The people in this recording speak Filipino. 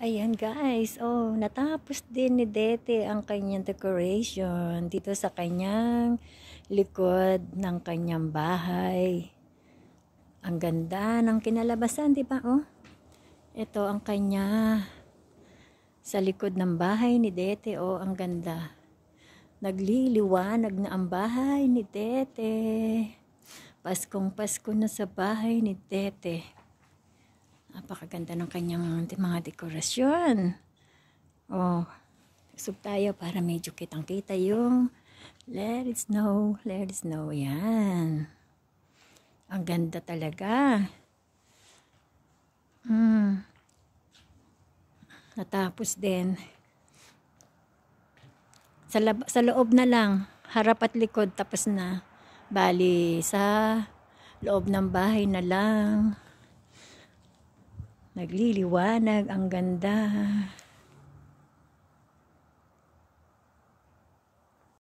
Ayan guys, natapos din ni Dete ang kanyang decoration dito sa kanyang likod ng kanyang bahay. Ang ganda ng kinalabasan, di ba? Ito ang kanya sa likod ng bahay ni Dete. Ang ganda. Nagliliwanag na ang bahay ni Dete. Paskong Pasko na sa bahay ni Dete. Napakaganda ng kanyang mga dekorasyon. Sub tayo para medyo kitang-kita yung let it snow, let it snow. Yan. Ang ganda talaga. Natapos din. Sa loob na lang, harap at likod tapos na. Bali, sa loob ng bahay na lang. Nagliliwanag, ang ganda.